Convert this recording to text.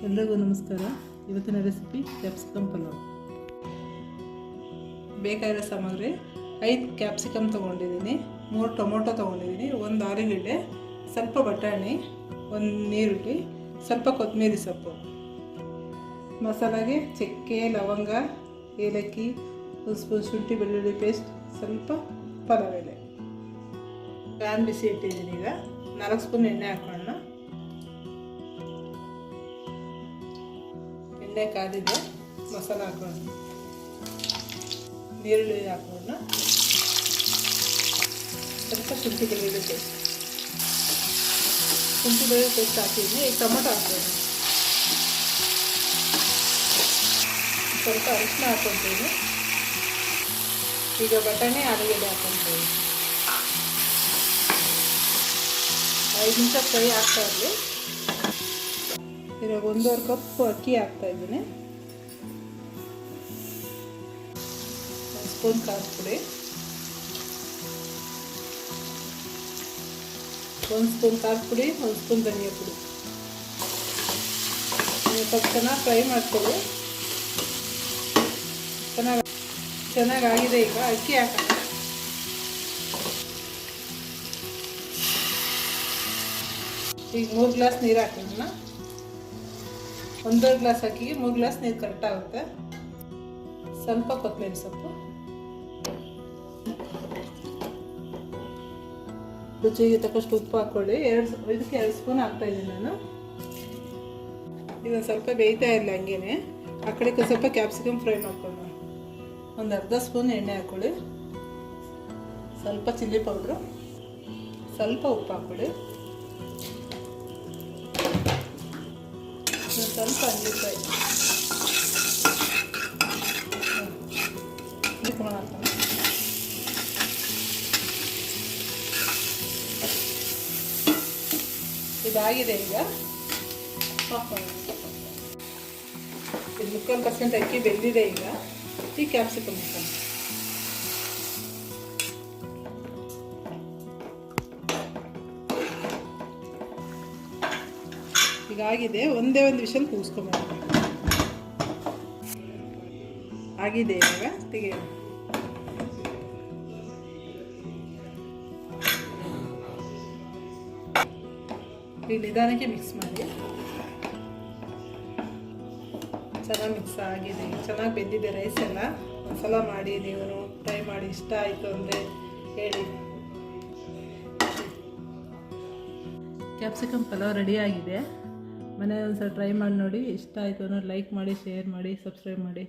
ಎಲ್ರಿಗೂ ನಮಸ್ಕಾರ. ಇವತ್ತಿನ ರೆಸಿಪಿ ಕ್ಯಾಪ್ಸಿಕಮ್ ಪಲಾವ್. ಬೇಕಾಗಿರೋ ಸಾಮಗ್ರಿ 5 ಕ್ಯಾಪ್ಸಿಕಮ್ ತೊಗೊಂಡಿದ್ದೀನಿ, 3 ಟೊಮೊಟೊ ತೊಗೊಂಡಿದ್ದೀನಿ, 1 ಆಲೂಗಡ್ಡೆ, ಸ್ವಲ್ಪ ಬಟಾಣಿ, 1 ನೀರುಳ್ಳಿ, ಸ್ವಲ್ಪ ಕೊತ್ತಂಬರಿ ಸೊಪ್ಪು. ಮಸಾಲೆಗೆ ಚಕ್ಕೆ, ಲವಂಗ, ಏಲಕ್ಕಿ, 1 ಸ್ಪೂನ್ ಶುಂಠಿ ಬೆಳ್ಳುಳ್ಳಿ ಪೇಸ್ಟ್, ಸ್ವಲ್ಪ ಪಲಾವ್ ಎಲೆ. ಪ್ಯಾನ್ ಬಿಸಿ ಇಟ್ಟಿದ್ದೀನಿ. ಈಗ 4 ಸ್ಪೂನ್ ಎಣ್ಣೆ ಹಾಕೋಣ. ಎಣ್ಣೆ ಕಾದಿದೆ, ಮಸಾಲ ಹಾಕೋಣ. ನೀರುಳ್ಳಿ ಹಾಕೋಣ, ಸ್ವಲ್ಪ ಶುಂಠಿ ಬೆಳ್ಳುಳ್ಳಿ ಪೇಸ್ಟ್. ಶುಂಠಿ ಬೆಳ್ಳುಳ್ಳಿ ಪೇಸ್ಟ್ ಹಾಕಿದ್ದೀನಿ. ಈಗ ಟೊಮೊಟೊ ಹಾಕೋಣ. ಸ್ವಲ್ಪ ಅರಿಶಿನ ಹಾಕ್ಕೊಳ್ತೀನಿ. ಈಗ ಬಟಾಣಿ, ಆಲೂಗಡ್ಡೆ ಹಾಕ್ಕೊಳ್ತೀನಿ. 5 ನಿಮಿಷ ಫ್ರೈ ಆಗ್ತಾ ಇರಲಿ. ಇವಾಗ 1.5 ಕಪ್ ಅಕ್ಕಿ ಹಾಕ್ತಾಯಿದ್ದೀನಿ. 1 ಸ್ಪೂನ್ ಖಾರದ ಪುಡಿ, 1 ಸ್ಪೂನ್ ಖಾರದ ಪುಡಿ, 1 ಸ್ಪೂನ್ ಧನಿಯಾ ಪುಡಿ. ಸ್ವಲ್ಪ ಚೆನ್ನಾಗಿ ಫ್ರೈ ಮಾಡ್ಕೊಳ್ಳಿ. ಚೆನ್ನಾಗಾಗಿದೆ. ಈಗ ಅಕ್ಕಿ ಹಾಕೋಣ. ಈಗ 3 ಗ್ಲಾಸ್ ನೀರು ಹಾಕೋಣ. 1.5 ಗ್ಲಾಸ್ ಅಕ್ಕಿಗೆ 3 ಗ್ಲಾಸ್ ನೀರು ಕರೆಕ್ಟ್ ಆಗುತ್ತೆ. ಸ್ವಲ್ಪ ಕೊತ್ತಂಬರಿ ಸೊಪ್ಪು, ರುಚಿಗೆ ತಕ್ಕಷ್ಟು ಉಪ್ಪು ಹಾಕ್ಕೊಳ್ಳಿ. ಇದಕ್ಕೆ 2 ಸ್ಪೂನ್ ಹಾಕ್ತಾಯಿದ್ದೀನಿ ನಾನು. ಇದನ್ನು ಸ್ವಲ್ಪ ಬೇಯ್ತಾ ಇರಲಿ ಹಂಗೇನೆ. ಆ ಕಡೆಗೆ ಸ್ವಲ್ಪ ಕ್ಯಾಪ್ಸಿಕಮ್ ಫ್ರೈ ಮಾಡ್ಕೊಳ್ಳೋಣ. 1 ಅರ್ಧ ಸ್ಪೂನ್ ಎಣ್ಣೆ ಹಾಕ್ಕೊಳ್ಳಿ. ಸ್ವಲ್ಪ ಚಿಲ್ಲಿ ಪೌಡ್ರು, ಸ್ವಲ್ಪ ಉಪ್ಪು ಹಾಕ್ಕೊಳ್ಳಿ. ಸ್ವಲ್ಪ ಅಂಜಿಕಾಯಿ ಹಾಕೋಣ. ಇದಾಗಿದೆ. ಈಗ ಹಾಕೋಣ. ಇದು 3% ಅಕ್ಕಿ ಬೆಂದಿದೆ. ಈಗ ಈ ಕ್ಯಾಪ್ಸಿಕಮ್ ಹಾಕೋಣ. ಆಗಿದೆ. ಒಂದೇ ಒಂದು ವಿಷಲ್ ಕೂಗಿಸ್ಕೊಂಬ. ಆಗಿದೆ. ಇವಾಗ ತೆಗೆಯೋಣ. ಈಗ ನಿಧಾನಕ್ಕೆ ಮಿಕ್ಸ್ ಮಾಡಿ. ಚೆನ್ನಾಗಿ ಮಿಕ್ಸ್ ಆಗಿದೆ. ಚೆನ್ನಾಗಿ ಬೆಂದಿದೆ ರೈಸ್ ಎಲ್ಲ. ಒಂದ್ಸಲ ಮಾಡಿ ನೀವು ಟ್ರೈ ಮಾಡಿ. ಇಷ್ಟ ಆಯಿತು ಅಂದರೆ ಹೇಳಿ. ಕ್ಯಾಪ್ಸಿಕಮ್ ಪಲಾವ್ ರೆಡಿ ಆಗಿದೆ. ಮನೆಯಲ್ಲಿ ಒಂದ್ಸಲ ಟ್ರೈ ಮಾಡಿ ನೋಡಿ. ಇಷ್ಟ ಆಯಿತು ಅಂದರೆ ಲೈಕ್ ಮಾಡಿ, ಶೇರ್ ಮಾಡಿ, ಸಬ್ಸ್ಕ್ರೈಬ್ ಮಾಡಿ.